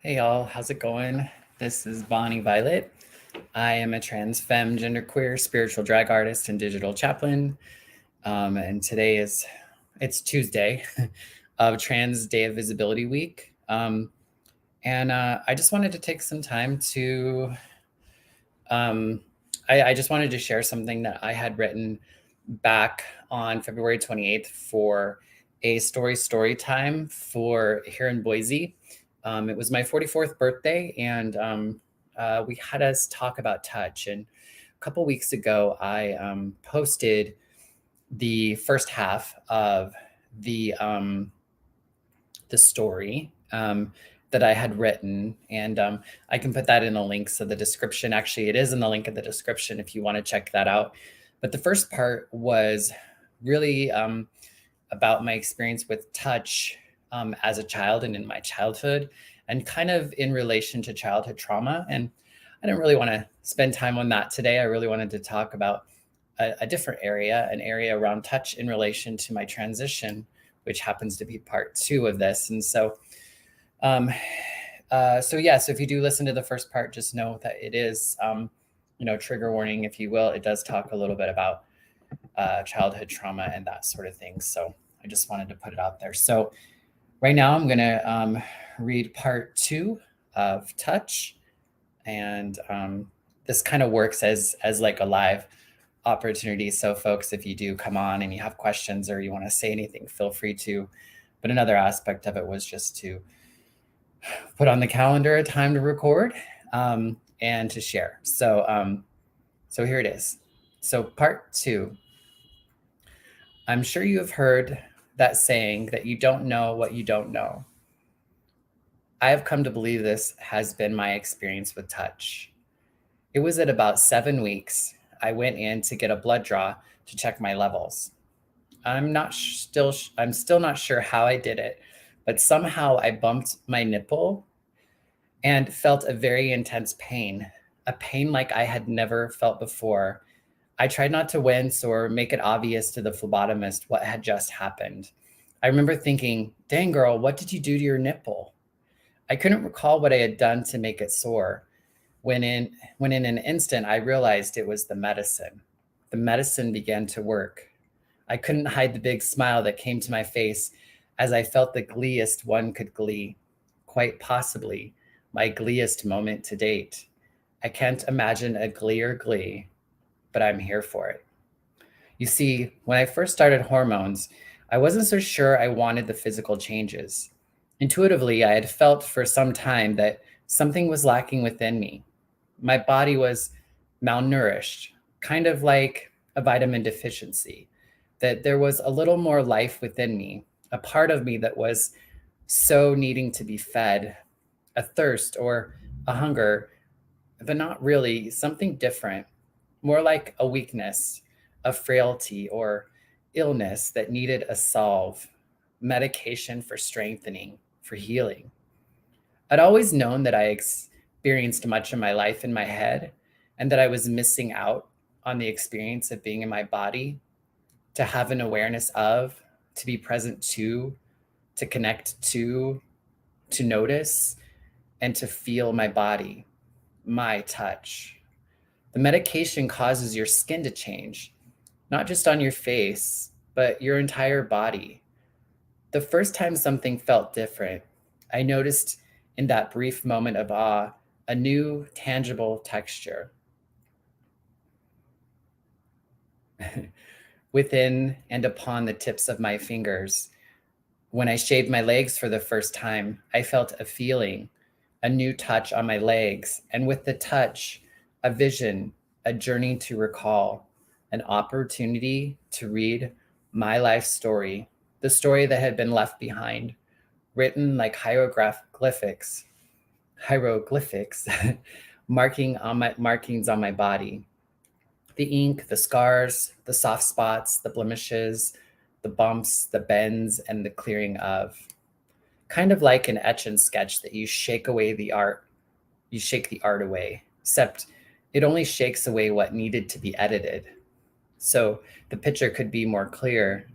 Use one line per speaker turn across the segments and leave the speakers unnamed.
Hey y'all, how's it going? This is Bonnie Violet. I am a trans femme, genderqueer, spiritual drag artist, and digital chaplain. And today it's Tuesday of Trans Day of Visibility Week. And I just wanted to take some time to um, I just wanted to share something that I had written back on February 28th for a story time for here in Boise. It was my 44th birthday, and we had us talk about touch. And a couple weeks ago, I posted the first half of the story that I had written, and I can put that in the links of the description. Actually, it is in the link in the description if you want to check that out. But the first part was really about my experience with touch as a child and in my childhood, and kind of in relation to childhood trauma. And I didn't really want to spend time on that today. I really wanted to talk about a different area, an area around touch in relation to my transition, which happens to be part two of this. And um, so if you do listen to the first part, just know that it is, trigger warning, if you will. It does talk a little bit about childhood trauma and that sort of thing. So I just wanted to put it out there. So right now I'm going to read part two of touch. And this kind of works as like a live opportunity. So folks, if you do come on and you have questions or you want to say anything, feel free to. But another aspect of it was just to put on the calendar a time to record and to share. So here it is. So part two. I'm sure you have heard that saying that you don't know what you don't know. I have come to believe this has been my experience with touch. It was at about 7 weeks. I went in to get a blood draw to check my levels. I'm still not sure how I did it, but somehow I bumped my nipple and felt a very intense pain, a pain like I had never felt before. I tried not to wince or make it obvious to the phlebotomist what had just happened. I remember thinking, dang girl, what did you do to your nipple? I couldn't recall what I had done to make it sore. When in an instant I realized it was the medicine. The medicine began to work. I couldn't hide the big smile that came to my face as I felt the gleeest one could glee, quite possibly my gleeest moment to date. I can't imagine a gleer glee, but I'm here for it. You see, when I first started hormones, I wasn't so sure I wanted the physical changes. Intuitively, I had felt for some time that something was lacking within me. My body was malnourished, kind of like a vitamin deficiency, that there was a little more life within me, a part of me that was so needing to be fed, a thirst or a hunger, but not really, something different, more like a weakness, a frailty, or illness that needed a solve, medication for strengthening, for healing. I'd always known that I experienced much of my life in my head and that I was missing out on the experience of being in my body, to have an awareness of, to be present to connect to notice, and to feel my body, my touch. The medication causes your skin to change, not just on your face, but your entire body. The first time something felt different, I noticed in that brief moment of awe a new tangible texture within and upon the tips of my fingers. When I shaved my legs for the first time, I felt a feeling, a new touch on my legs, and with the touch, a vision, a journey to recall, an opportunity to read my life story, the story that had been left behind, written like hieroglyphics, markings on my body. The ink, the scars, the soft spots, the blemishes, the bumps, the bends, and the clearing of. Kind of like an etch and sketch that you shake away the art. You shake the art away, except it only shakes away what needed to be edited. So the picture could be more clear.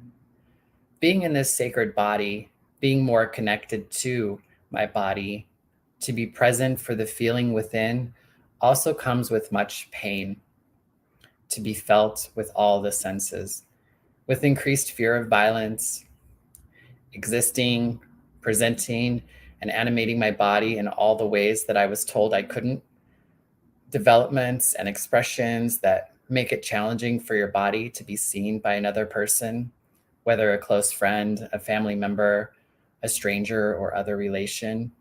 Being in this sacred body, being more connected to my body, To be present for the feeling within also comes with much pain, to be felt with all the senses, with increased fear of violence, existing, presenting, and animating my body in all the ways that I was told I couldn't, developments and expressions that make it challenging for your body to be seen by another person, whether a close friend, a family member, a stranger, or other relation,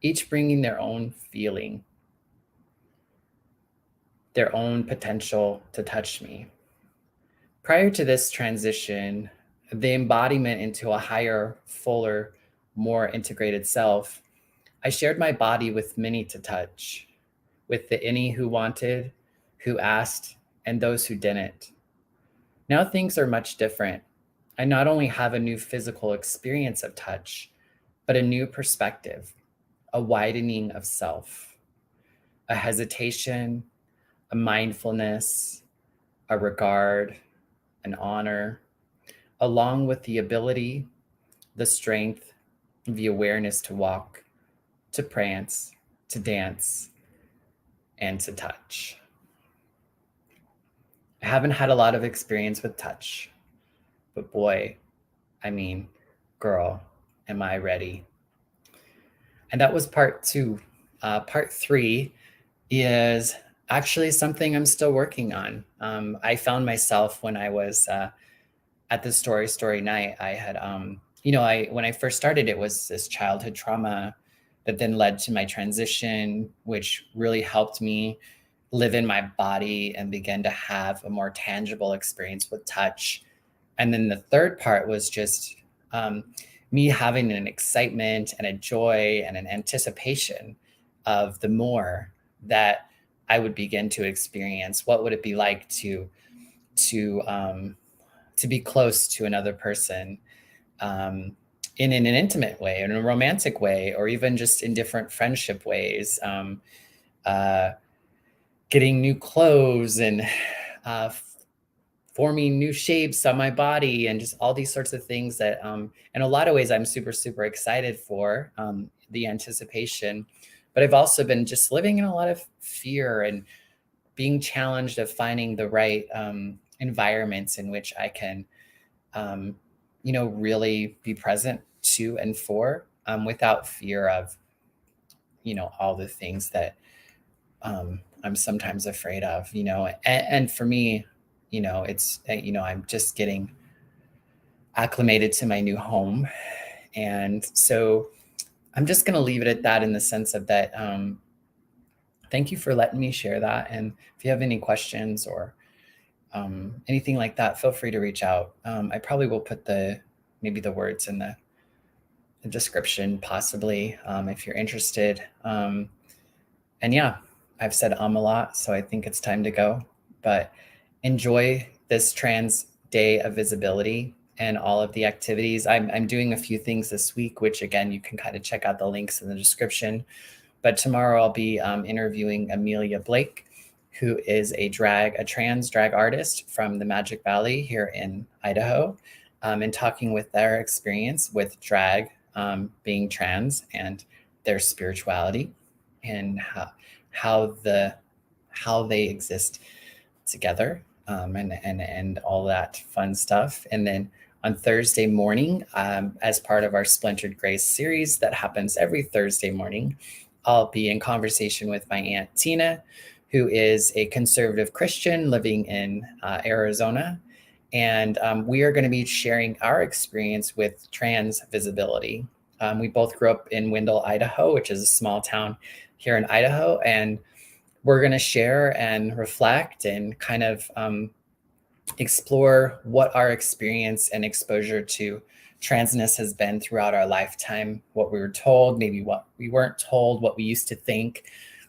each bringing their own feeling, their own potential to touch me. Prior to this transition, the embodiment into a higher, fuller, more integrated self, I shared my body with many to touch, with the any who wanted, who asked, and those who didn't. Now things are much different. I not only have a new physical experience of touch, but a new perspective, a widening of self, a hesitation, a mindfulness, a regard, an honor, along with the ability, the strength, the awareness to walk, to prance, to dance, and to touch. I haven't had a lot of experience with touch, but boy, I mean, girl, am I ready? And that was part 2. Part 3 is actually something I'm still working on. I found myself when I was at the story night, I had, when I first started, it was this childhood trauma that then led to my transition, which really helped me live in my body and begin to have a more tangible experience with touch. And then the third part was just me having an excitement and a joy and an anticipation of the more that I would begin to experience. What would it be like to be close to another person in an intimate way, in a romantic way, or even just in different friendship ways? Getting new clothes and forming new shapes on my body and just all these sorts of things that in a lot of ways I'm super, super excited for the anticipation. But I've also been just living in a lot of fear and being challenged of finding the right environments in which I can, really be present to and for without fear of, all the things that I'm sometimes afraid of, and for me, it's, I'm just getting acclimated to my new home. And so I'm just going to leave it at that in the sense of that. Thank you for letting me share that. And if you have any questions or anything like that, feel free to reach out. I probably will put maybe the words in the description, possibly, if you're interested. And yeah, I've said a lot, so I think it's time to go. But enjoy this Trans Day of Visibility and all of the activities. I'm doing a few things this week, which again, you can kind of check out the links in the description. But tomorrow I'll be interviewing Amelia Blake, who is a trans drag artist from the Magic Valley here in Idaho, and talking with their experience with drag, being trans, and their spirituality and how they exist together, and all that fun stuff. And then on Thursday morning, as part of our Splintered Grace series that happens every Thursday morning, I'll be in conversation with my Aunt Tina, who is a conservative Christian living in Arizona. And we are going to be sharing our experience with trans visibility. We both grew up in Wendell, Idaho, which is a small town here in Idaho. And we're going to share and reflect and kind of explore what our experience and exposure to transness has been throughout our lifetime, what we were told, maybe what we weren't told, what we used to think,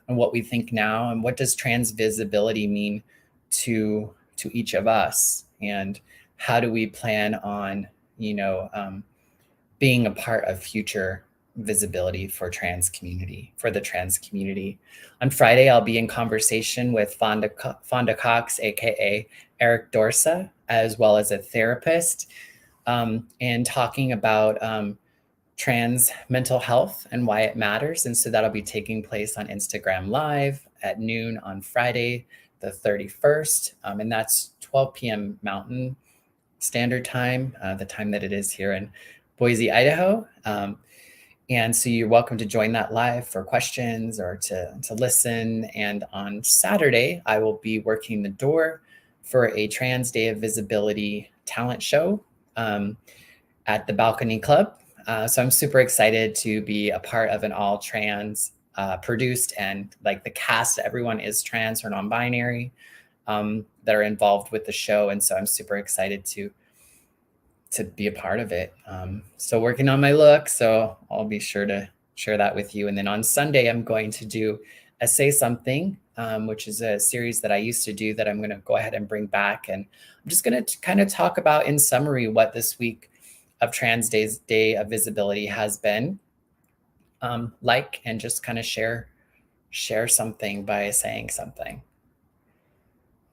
and what we think now, and what does trans visibility mean to each of us, and how do we plan on, being a part of future visibility for the trans community. On Friday, I'll be in conversation with Fonda Cox, aka Eric Dorsa, as well as a therapist, and talking about trans mental health and why it matters. And so that'll be taking place on Instagram Live at noon on Friday, the 31st. And that's 12 p.m. Mountain Standard Time, the time that it is here in Boise, Idaho. And so you're welcome to join that live for questions or to listen. And on Saturday, I will be working the door for a Trans Day of Visibility talent show at the Balcony Club. So I'm super excited to be a part of an all trans produced, and like the cast, everyone is trans or non-binary that are involved with the show. And so I'm super excited to be a part of it. So working on my look, so I'll be sure to share that with you. And then on Sunday, I'm going to do a Say Something, which is a series that I used to do that I'm going to go ahead and bring back. And I'm just going to kind of talk about, in summary, what this week of Trans Day of Visibility has been like, and just kind of share something by saying something.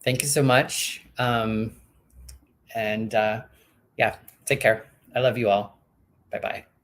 Thank you so much. And yeah, take care. I love you all. Bye-bye.